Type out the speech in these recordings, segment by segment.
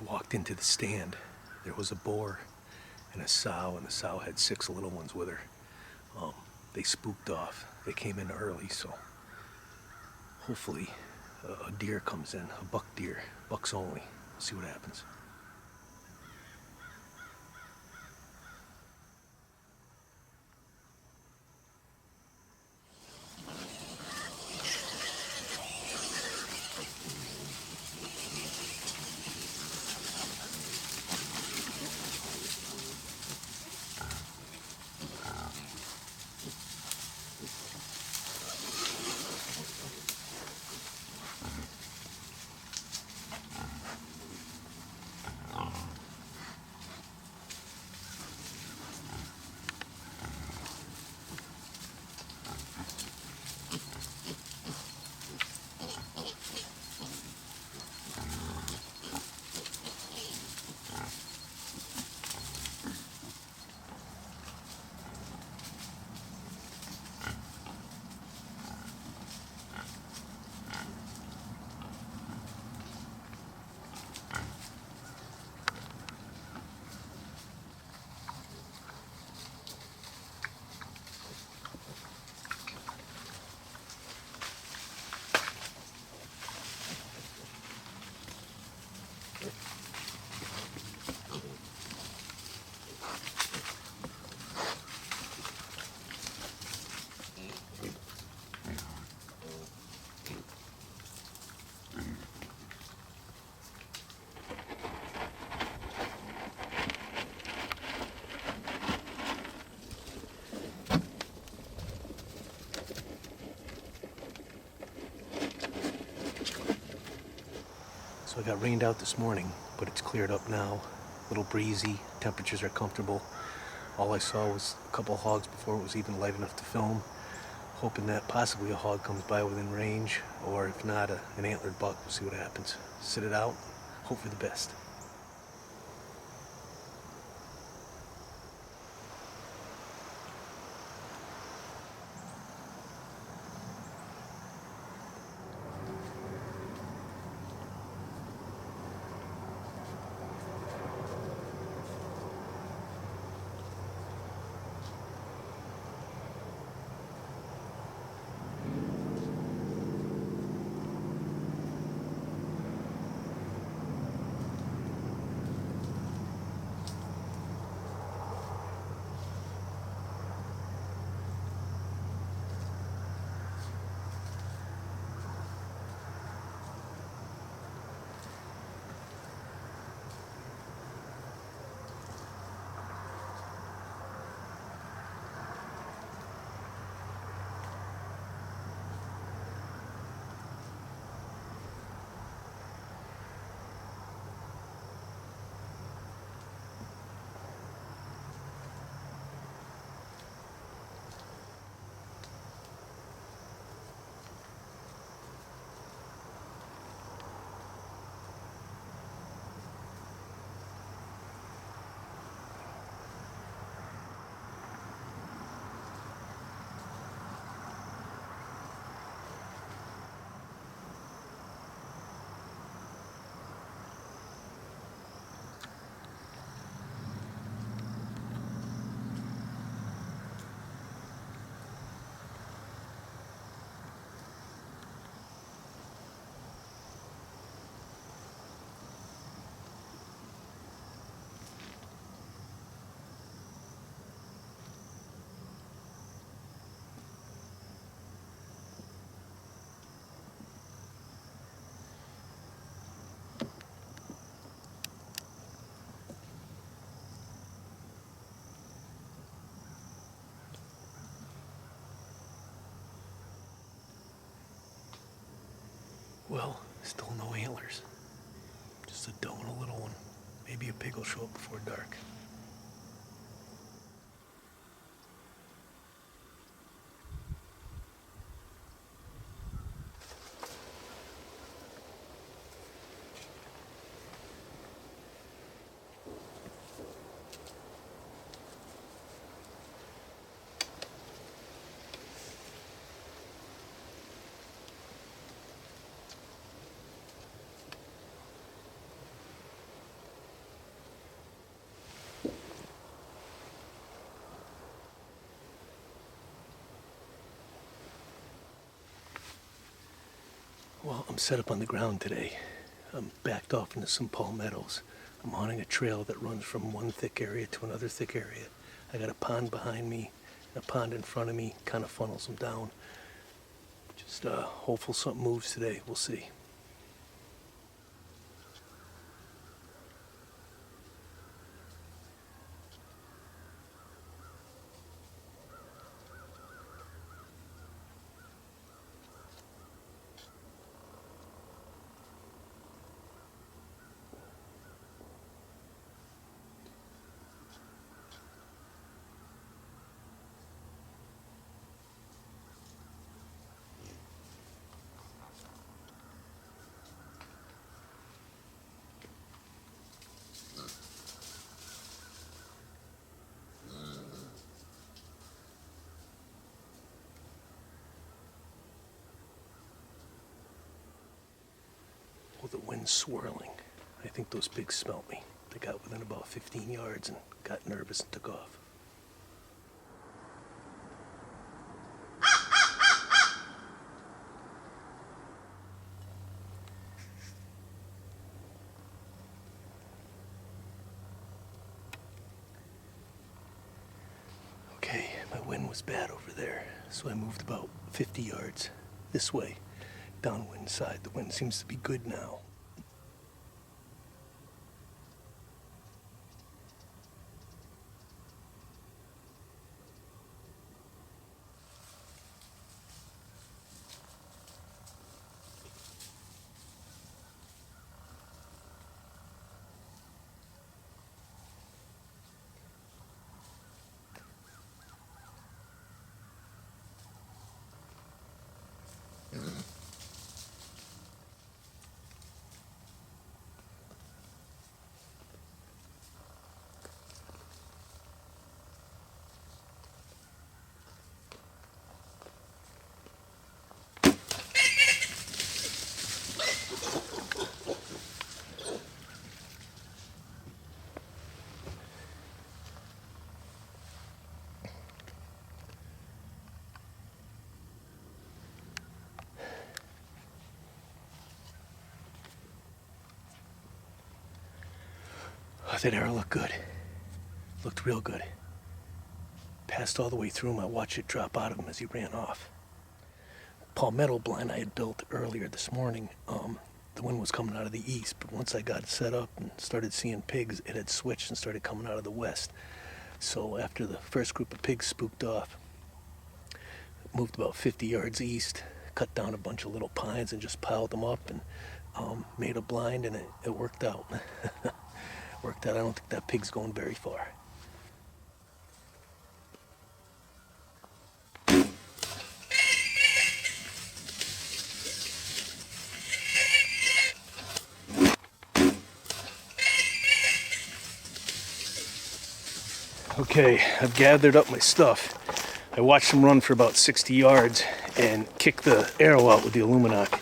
walked into the stand, there was a boar and a sow, and the sow had 6 little ones with her. They spooked off. They came in early, so hopefully a deer comes in, a buck deer, bucks only. We'll see what happens. So I got rained out this morning, but it's cleared up now. A little breezy, temperatures are comfortable. All I saw was a couple hogs before it was even light enough to film. Hoping that possibly a hog comes by within range, or if not, an antlered buck. We'll see what happens. Sit it out, hope for the best. Well, still no antlers. Just a doe and a little one. Maybe a pig will show up before dark. Well, I'm set up on the ground today. I'm backed off into some palmettos. I'm hunting a trail that runs from one thick area to another thick area. I got a pond behind me, and a pond in front of me, kind of funnels them down. Just hopeful something moves today. We'll see. Oh, the wind's swirling. I think those pigs smelt me. They got within about 15 yards and got nervous and took off. Okay, my wind was bad over there, so I moved about 50 yards this way, downwind side. The wind seems to be good now. Oh, that arrow looked good. Looked real good. Passed all the way through him. I watched it drop out of him as he ran off. Palmetto blind I had built earlier this morning. The wind was coming out of the east, but once I got it set up and started seeing pigs, it had switched and started coming out of the west. So after the first group of pigs spooked off, moved about 50 yards east, cut down a bunch of little pines and just piled them up and made a blind, and it worked out. Worked out. I don't think that pig's going very far. Okay, I've gathered up my stuff. I watched him run for about 60 yards and kick the arrow out with the Illuminac.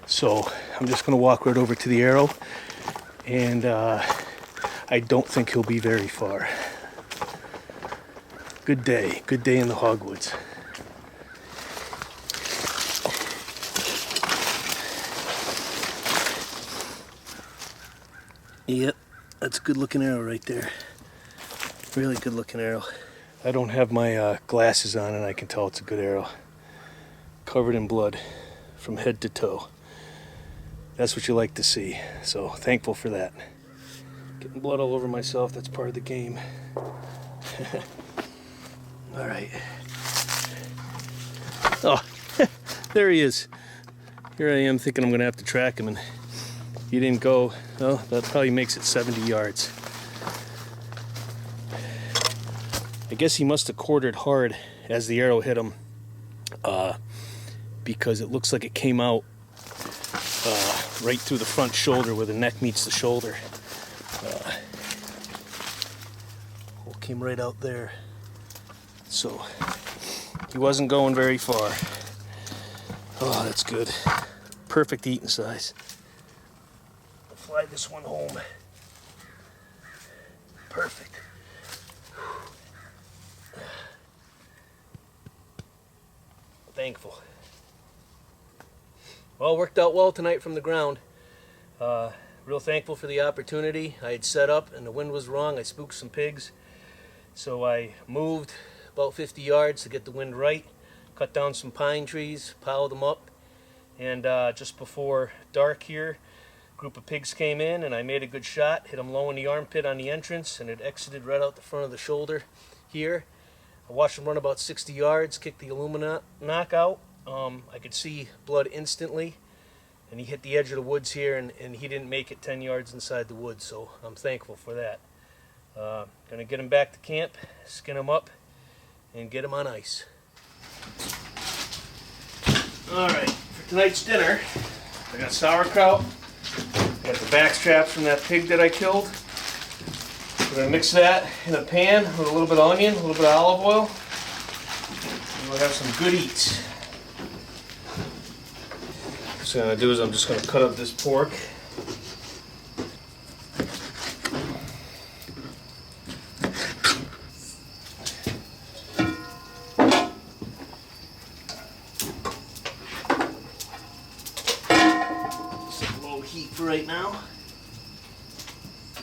So I'm just going to walk right over to the arrow, and I don't think he'll be very far. Good day in the hogwoods. Yep, that's a good looking arrow right there. Really good looking arrow. I don't have my glasses on and I can tell it's a good arrow. Covered in blood from head to toe. That's what you like to see, so thankful for that. Getting blood all over myself, that's part of the game. All right. Oh, there he is. Here I am thinking I'm gonna have to track him, and he didn't go. Well, that probably makes it 70 yards. I guess he must have quartered hard as the arrow hit him, because it looks like it came out right through the front shoulder where the neck meets the shoulder. Hole came right out there. So he wasn't going very far. Oh, that's good. Perfect eating size. I'll fly this one home. Perfect. Thankful. Well, worked out well tonight from the ground. Real thankful for the opportunity. I had set up and the wind was wrong. I spooked some pigs. So I moved about 50 yards to get the wind right, cut down some pine trees, piled them up, and just before dark here, a group of pigs came in and I made a good shot, hit them low in the armpit on the entrance, and it exited right out the front of the shoulder here. I watched him run about 60 yards, kick the alumina knockout. I could see blood instantly, and he hit the edge of the woods here, and he didn't make it 10 yards inside the woods, so I'm thankful for that. Gonna get him back to camp, skin him up, and get him on ice. Alright, for tonight's dinner, I got sauerkraut, I got the back straps from that pig that I killed. We're going to mix that in a pan with a little bit of onion, a little bit of olive oil, and we'll have some good eats. What I'm going to do is I'm just going to cut up this pork. Some low heat for right now.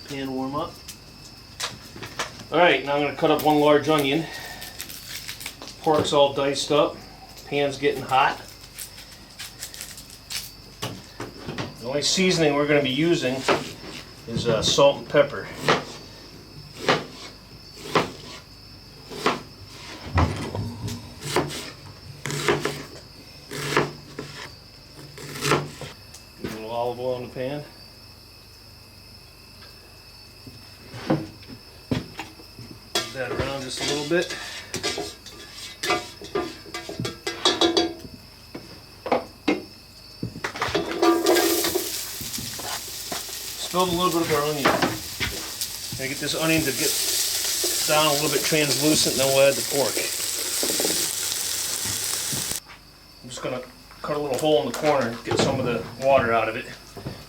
Pan warm up. Alright, now I'm going to cut up one large onion. Pork's all diced up. Pan's getting hot. The only seasoning we're going to be using is salt and pepper. Get a little olive oil in the pan. That around just a little bit. Spilled a little bit of our onion. Gotta get this onion to get down a little bit translucent, and then we'll add the pork. I'm just gonna cut a little hole in the corner, get some of the water out of it.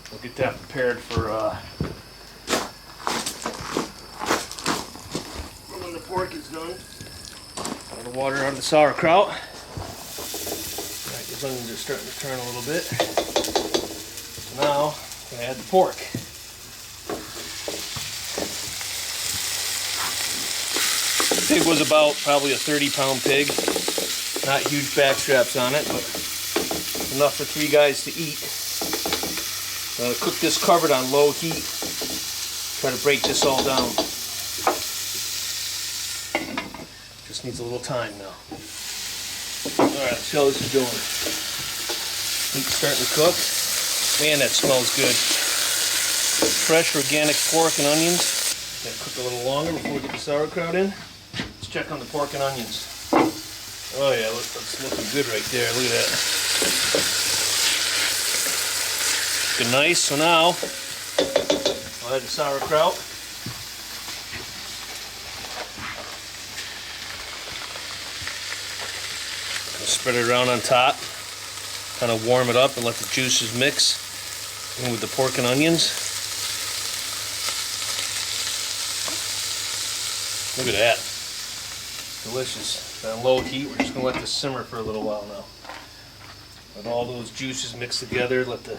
We'll get that prepared for when the pork is done. All the water out of the sauerkraut. Alright, these onions are starting to turn a little bit. So now, I'm gonna add the pork. The pig was about probably a 30-pound pig. Not huge back straps on it, but enough for 3 guys to eat. Cook this covered on low heat. Try to break this all down. Just needs a little time now. Alright, let's see how this is doing. Meat's starting to cook. Man, that smells good. Fresh organic pork and onions. Gotta cook a little longer before we get the sauerkraut in. Let's check on the pork and onions. Oh yeah, that's looking good right there. Look at that. Looking nice. So now, I'll add the sauerkraut. Spread it around on top. Kind of warm it up and let the juices mix in with the pork and onions. Look at that. Delicious. On low heat, we're just going to let this simmer for a little while now. Let all those juices mix together, let the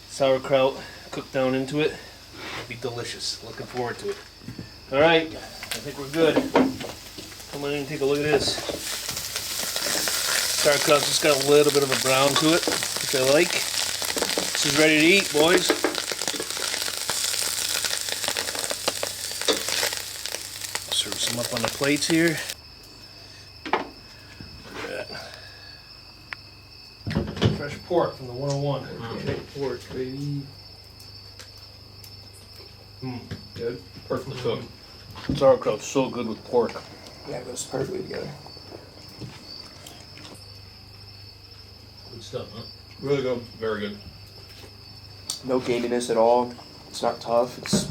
sauerkraut cook down into it. It'll be delicious. Looking forward to it. Alright, I think we're good. Come on in and take a look at this. Sauerkraut's just got a little bit of a brown to it, which I like. This is ready to eat, boys. Serve some up on the plates here. Look at that. Fresh pork from the 101. Okay, pork, baby. Good. Perfect cook. Sauerkraut's so good with pork. Yeah, it goes perfectly together. Good stuff, huh? Really good. Very good. No gaminess at all. It's not tough. It's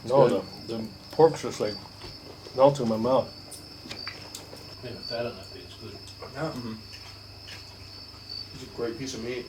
No, the pork's just like melting in my mouth. Yeah, the fat on that thing is good. Yeah. It's a great piece of meat.